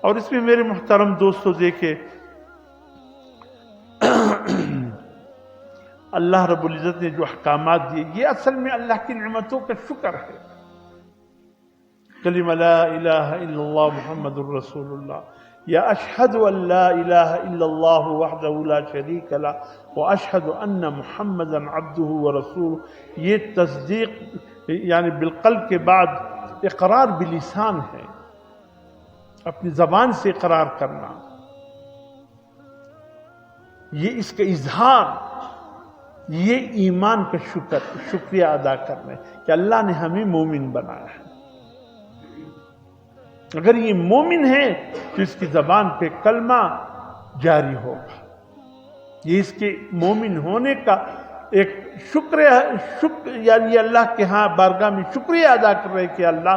اور اس میں میرے محترم دوستوں دیکھیں اللہ رب العزت نے جو احکامات دیے یہ اصل میں اللہ کی نعمتوں کا شکر ہے. کلمہ لا الہ الا اللہ محمد الرسول اللہ یا اشہد ان لا الہ الا اللہ وحدہ لا شریک لہ واشہد ان محمدا عبدہ ورسولہ. یہ تصدیق یعنی بالقلب کے بعد اقرار بلسان ہے، اپنی زبان سے اقرار کرنا، یہ اس کا اظہار، یہ ایمان کا شکریہ ادا کرنا ہے کہ اللہ نے ہمیں مومن بنایا ہے. اگر یہ مومن ہے تو اس کی زبان پہ کلمہ جاری ہوگا. یہ اس کے مومن ہونے کا ایک شکر یعنی اللہ کے ہاں بارگاہ میں شکریہ ادا کر رہے کہ اللہ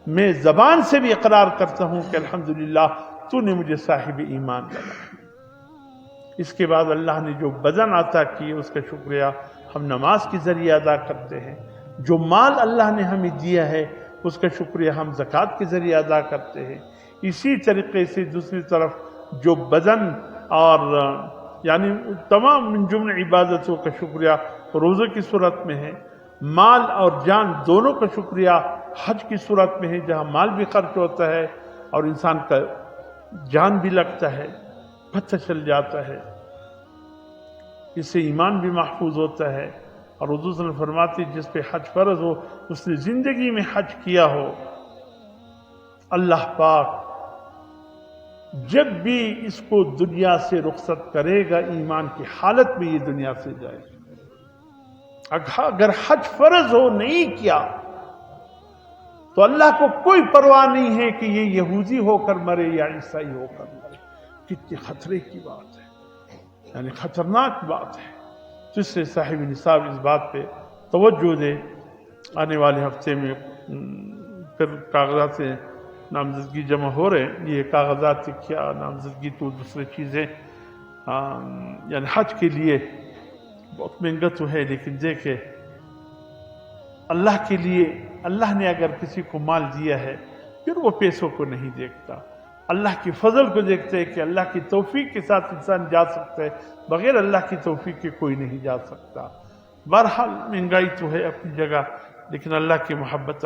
میں زبان سے بھی اقرار کرتا ہوں کہ الحمدللہ تو نے مجھے صاحب ایمان بنایا. اس کے بعد اللہ نے جو بدن عطا کیے اس کا شکریہ ہم نماز کے ذریعے ادا کرتے ہیں. جو مال اللہ نے ہمیں دیا ہے اس کا شکریہ ہم زکوٰۃ کے ذریعے ادا کرتے ہیں. اسی طریقے سے دوسری طرف جو بدن اور یعنی تمام من جملہ عبادتوں کا شکریہ روزے کی صورت میں ہے، مال اور جان دونوں کا شکریہ حج کی صورت میں ہے جہاں مال بھی خرچ ہوتا ہے اور انسان کا جان بھی لگتا ہے، پتہ چل جاتا ہے. اس سے ایمان بھی محفوظ ہوتا ہے. اور حضور صلی اللہ علیہ وسلم فرماتے جس پہ حج فرض ہو اس نے زندگی میں حج کیا ہو، اللہ پاک جب بھی اس کو دنیا سے رخصت کرے گا ایمان کی حالت میں یہ دنیا سے جائے. اگر حج فرض ہو نہیں کیا تو اللہ کو کوئی پرواہ نہیں ہے کہ یہ یہودی ہو کر مرے یا عیسائی ہو کر مرے. کتنی خطرے کی بات ہے، یعنی خطرناک بات ہے. تو اس سے صاحب نصاب اس بات پہ توجہ دے. آنے والے ہفتے میں پھر کاغذات نامزدگی جمع ہو رہے ہیں. یہ کاغذات کیا نامزدگی تو دوسری چیزیں یعنی حج کے لیے بہت مہنگا تو ہے، لیکن دیکھیں اللہ کے لیے اللہ نے اگر کسی کو مال دیا ہے پھر وہ پیسوں کو نہیں دیکھتا، اللہ کی فضل کو دیکھتے ہیں کہ اللہ کی توفیق کے ساتھ انسان جا سکتا ہے، بغیر اللہ کی توفیق کے کوئی نہیں جا سکتا. بہرحال مہنگائی تو ہے اپنی جگہ، لیکن اللہ کی محبت